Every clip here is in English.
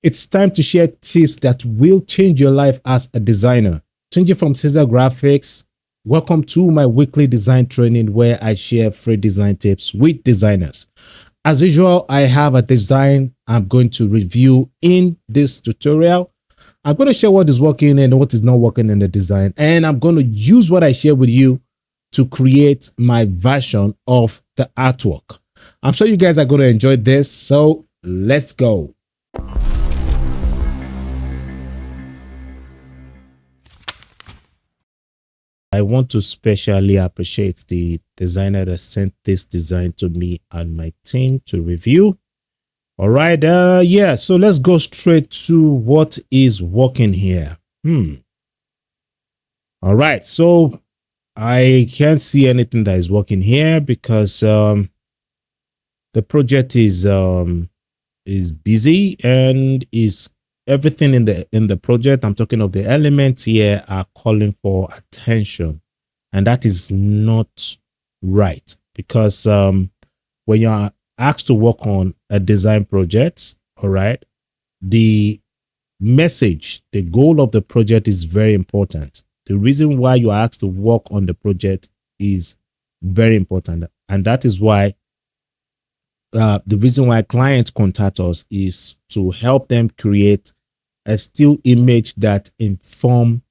It's time to share tips that will change your life as a designer. Changing from Caesar Graphics, welcome to my weekly design training where I share free design tips with designers. As usual, I have a design I'm going to review in this tutorial. I'm going to share what is working and what is not working in the design. And I'm going to use what I share with you to create my version of the artwork. I'm sure you guys are going to enjoy this. So let's go. I want to specially appreciate the designer that sent this design to me and my team to review. All right. Yeah. So let's go straight to what is working here. All right. So I can't see anything that is working here because the project is busy and is everything in the project. I'm talking of the elements here are calling for attention, and that is not right because when you are asked to work on a design project, all right, the message, the goal of the project is very important. The reason why you are asked to work on the project is very important, and that is why the reason why clients contact us is to help them create a still image that inform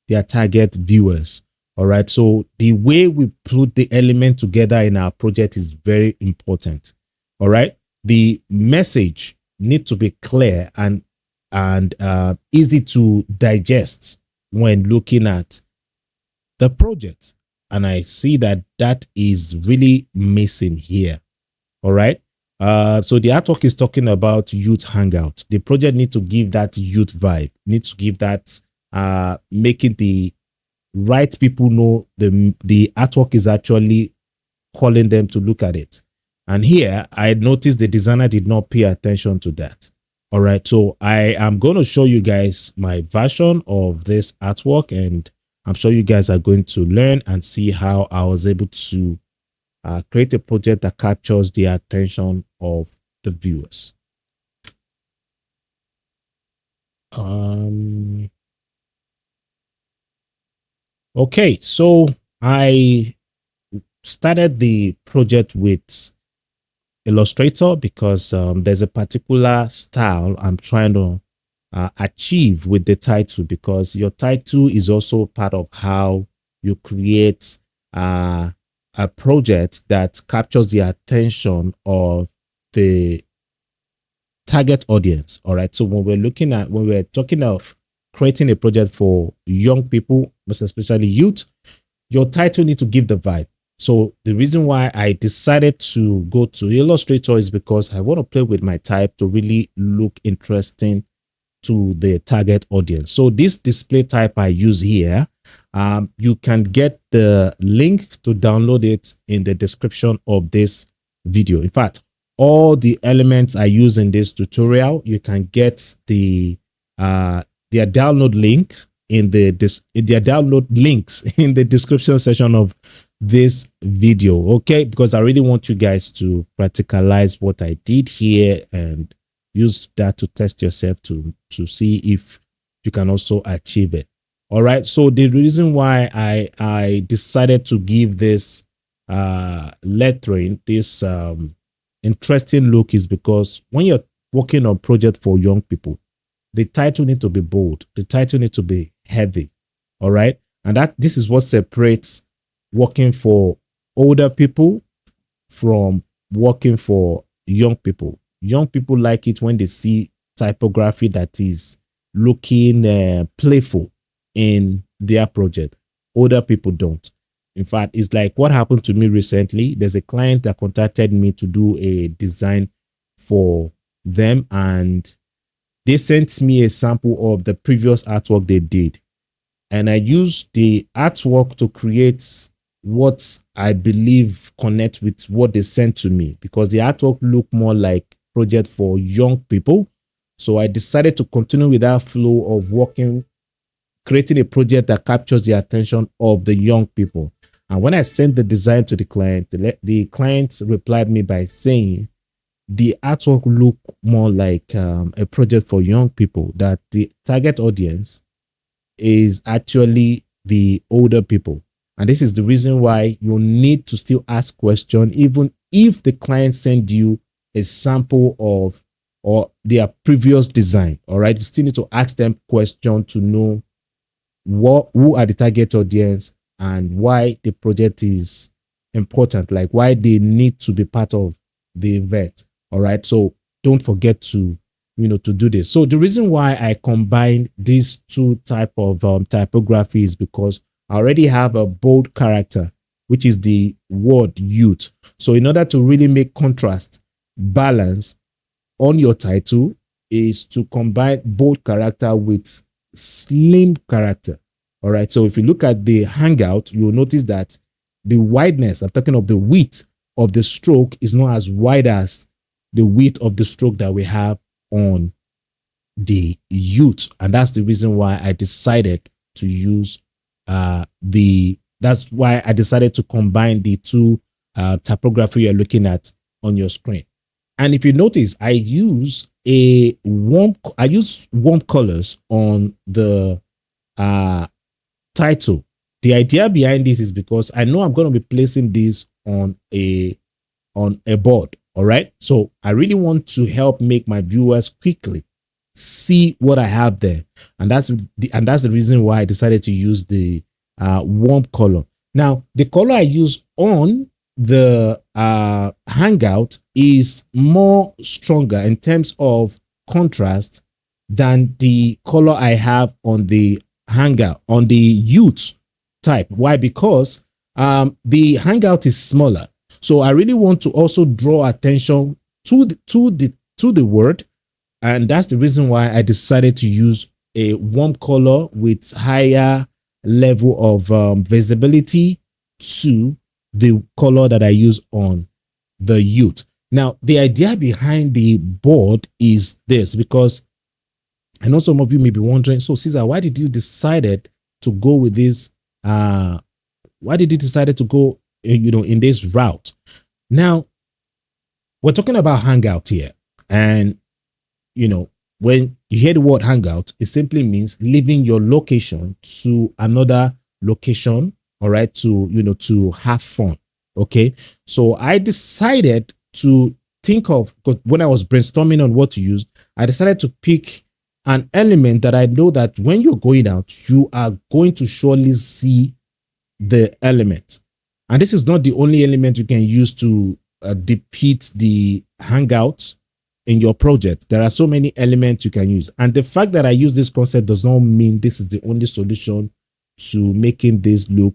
their target viewers. All right. So the way we put the element together in our project is very important. All right. The message need to be clear and easy to digest when looking at the project. And I see that that is really missing here. All right. So the artwork is talking about youth hangout. The project needs to give that youth vibe, needs to give that making the right people know the artwork is actually calling them to look at it. And here I noticed the designer did not pay attention to that. All right, so I am going to show you guys my version of this artwork, and I'm sure you guys are going to learn and see how I was able to create a project that captures the attention of the viewers. Okay, so I started the project with Illustrator because there's a particular style I'm trying to achieve with the title, because your title is also part of how you create a project that captures the attention of the target audience. All right. So when we're talking of creating a project for young people, most especially youth, your title need to give the vibe. So the reason why I decided to go to Illustrator is because I want to play with my type to really look interesting to the target audience. So this display type I use here, you can get the link to download it in the description of this video. In fact, all the elements I use in this tutorial, you can get their download link in their download links in the description section of this video. Okay, because I really want you guys to practicalize what I did here and use that to test yourself to see if you can also achieve it. All right. So the reason why I decided to give this lettering this interesting look is because when you're working on project for young people, the title need to be bold. The title need to be heavy. All right. And this is what separates working for older people from working for young people. Young people like it when they see typography that is looking playful in their project. Older people don't. In fact, it's like what happened to me recently. There's a client that contacted me to do a design for them, and they sent me a sample of the previous artwork they did. And I used the artwork to create what I believe connect with what they sent to me, because the artwork looked more like project for young people. So I decided to continue with that flow of creating a project that captures the attention of the young people. And when I sent the design to the client replied me by saying the artwork look more like a project for young people, that the target audience is actually the older people. And this is the reason why you need to still ask questions, even if the client send you a sample of or their previous design. All right, you still need to ask them questions to know who are the target audience and why the project is important, like why they need to be part of the event. All right, so don't forget to to do this. So the reason why I combined these two type of typography is because I already have a bold character, which is the word youth. So in order to really make contrast balance on your title is to combine bold character with slim character. All right. So if you look at the hangout, you'll notice that the wideness, I'm talking of the width of the stroke, is not as wide as the width of the stroke that we have on the youth. And that's the reason why I decided to use that's why I decided to combine the two typography you're looking at on your screen. And if you notice, I use warm colors on the title. The idea behind this is because I know I'm going to be placing this on a board. All right. So I really want to help make my viewers quickly see what I have there. And that's the reason why I decided to use the warm color. Now, the color I use on the hangout is more stronger in terms of contrast than the color I have on the hangout, on the youth type. Why? Because the hangout is smaller. So I really want to also draw attention to the word. And that's the reason why I decided to use a warm color with higher level of visibility to the color that I use on the youth. Now, the idea behind the board is this, because I know some of you may be wondering, so Caesar, why did you decided to go with this? Why did you decided to go, in this route? Now, we're talking about Hangout here. And, when you hear the word Hangout, it simply means leaving your location to another location, all right, to have fun. Okay. So I decided to think of, because when I was brainstorming on what to use, I decided to pick an element that I know that when you're going out, you are going to surely see the element. And this is not the only element you can use to depict the hangout in your project. There are so many elements you can use. And the fact that I use this concept does not mean this is the only solution to making this look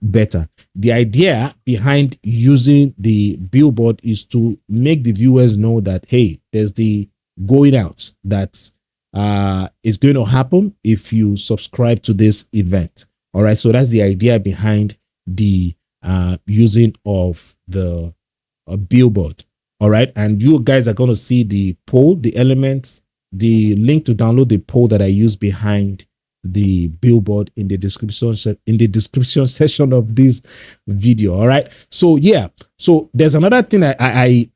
better. The idea behind using the billboard is to make the viewers know that, hey, there's the going out that is going to happen if you subscribe to this event. All right. So that's the idea behind the using of the billboard. All right. And you guys are going to see the poll, the elements, the link to download the poll that I use behind the billboard in the description section of this video. All right. So yeah. So there's another thing I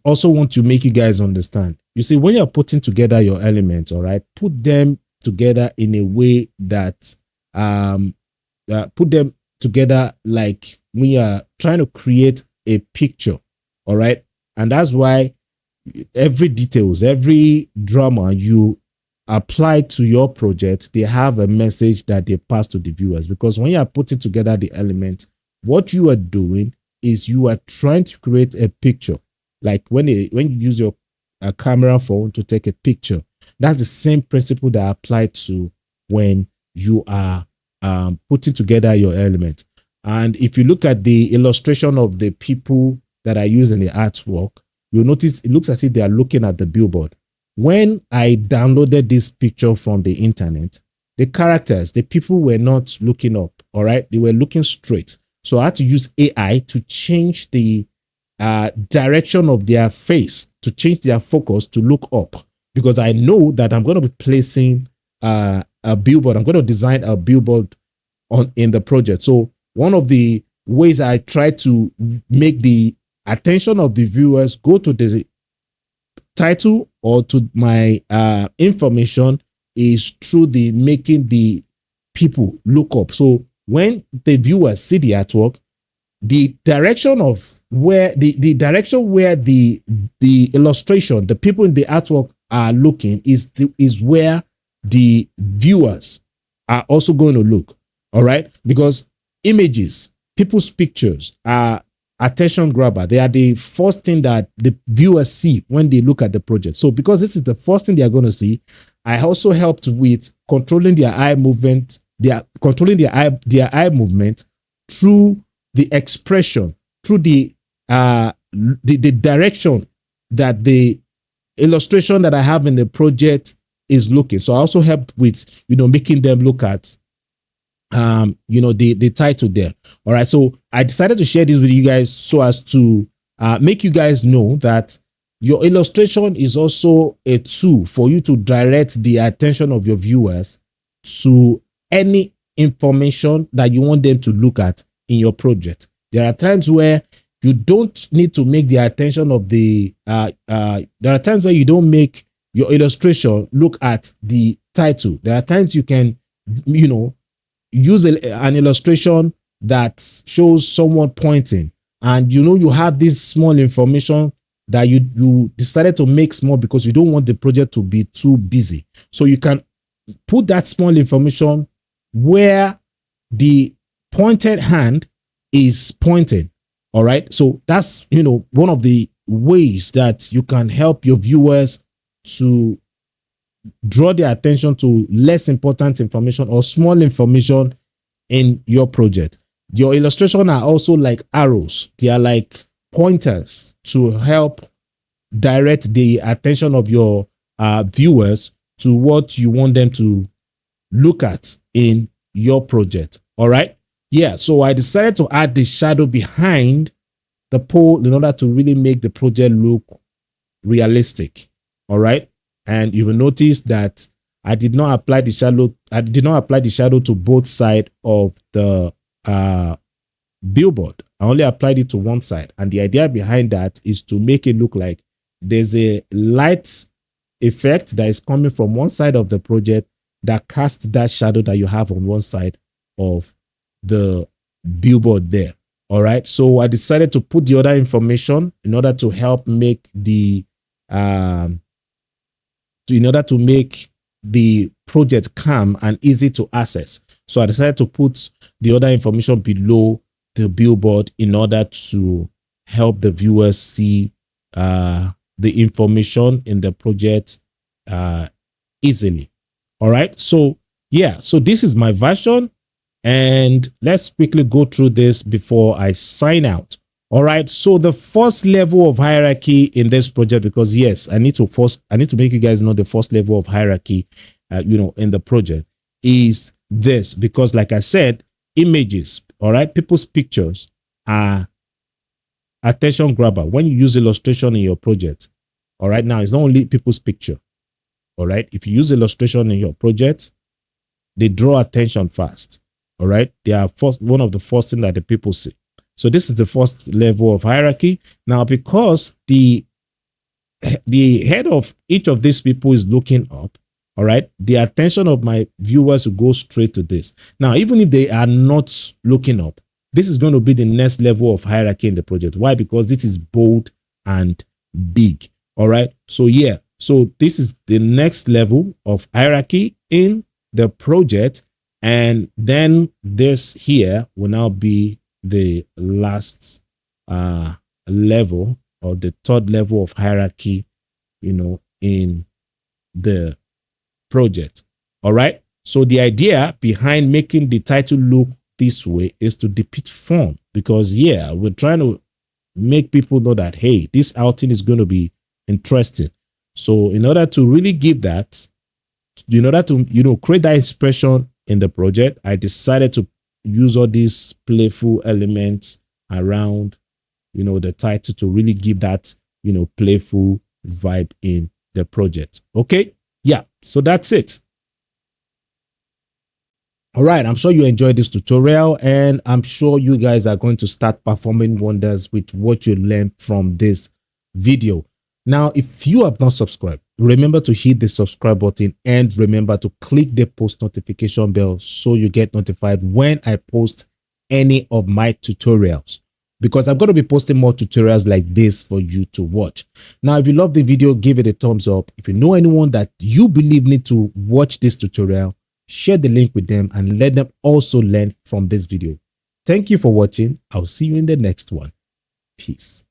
also want to make you guys understand. You see, when you're putting together your elements, all right, put them together in a way that put them together like when you're trying to create a picture. All right. And that's why every details, every drama you apply to your project, they have a message that they pass to the viewers. Because when you are putting together the element, what you are doing is you are trying to create a picture. Like when you use your camera phone to take a picture, that's the same principle that apply to when you are putting together your element. And if you look at the illustration of the people that I use in the artwork, you'll notice it looks as if they are looking at the billboard. When I downloaded this picture from the internet, the characters, the people were not looking up, all right? They were looking straight. So I had to use AI to change the direction of their face, to change their focus to look up, because I know that I'm going to be placing a billboard. I'm going to design a billboard in the project. So one of the ways I try to make the attention of the viewers go to the title or to my information is through the making the people look up. So when the viewers see the artwork, the direction of where the direction where the illustration, the people in the artwork are looking is where the viewers are also going to look. All right, because images, people's pictures are attention grabber. They are the first thing that the viewers see when they look at the project. So because this is the first thing they are going to see, I also helped with controlling their eye movement. They are controlling their eye movement through the expression, through the direction that the illustration that I have in the project is looking. So I also helped with, making them look at the title there. All right, so I decided to share this with you guys so as to make you guys know that your illustration is also a tool for you to direct the attention of your viewers to any information that you want them to look at in your project. There are times where you don't need to make the attention of the there are times where you don't make your illustration look at the title. There are times you can use an illustration that shows someone pointing, and you have this small information that you decided to make small because you don't want the project to be too busy. So you can put that small information where the pointed hand is pointing. All right, so that's one of the ways that you can help your viewers to draw their attention to less important information or small information in your project. Your illustration are also like arrows. They are like pointers to help direct the attention of your viewers to what you want them to look at in your project. All right. Yeah. So I decided to add the shadow behind the pole in order to really make the project look realistic. All right. And you will notice that I did not apply the shadow. I did not apply the shadow to both sides of the billboard. I only applied it to one side. And the idea behind that is to make it look like there's a light effect that is coming from one side of the project that casts that shadow that you have on one side of the billboard there. All right. So I decided to put the other information in order to help make the project calm and easy to access. So I decided to put the other information below the billboard in order to help the viewers see the information in the project easily. All right. So yeah, so this is my version, and let's quickly go through this before I sign out. All right. So the first level of hierarchy in this project, because yes, I need to make you guys know the first level of hierarchy, in the project is this, because like I said, images, all right, people's pictures are attention grabber. When you use illustration in your project, all right, now it's not only people's picture. All right. If you use illustration in your project, they draw attention fast. All right. They are one of the first things that the people see. So this is the first level of hierarchy. Now, because the head of each of these people is looking up, all right, the attention of my viewers will go straight to this. Now, even if they are not looking up, this is going to be the next level of hierarchy in the project. Why? Because this is bold and big. All right. So yeah, so this is the next level of hierarchy in the project. And then this here will now be the last level, or the third level of hierarchy, in the project. All right. So the idea behind making the title look this way is to depict fun, because yeah, we're trying to make people know that, hey, this outing is going to be interesting. So in order to really give that, in order to create that expression in the project, I decided to use all these playful elements around the title to really give that playful vibe in the project. Okay, yeah, so that's it. All right, I'm sure you enjoyed this tutorial, and I'm sure you guys are going to start performing wonders with what you learned from this video. Now, if you have not subscribed, remember to hit the subscribe button and remember to click the post notification bell so you get notified when I post any of my tutorials, because I'm going to be posting more tutorials like this for you to watch. Now, if you love the video, give it a thumbs up. If you know anyone that you believe need to watch this tutorial, share the link with them and let them also learn from this video. Thank you for watching. I'll see you in the next one. Peace.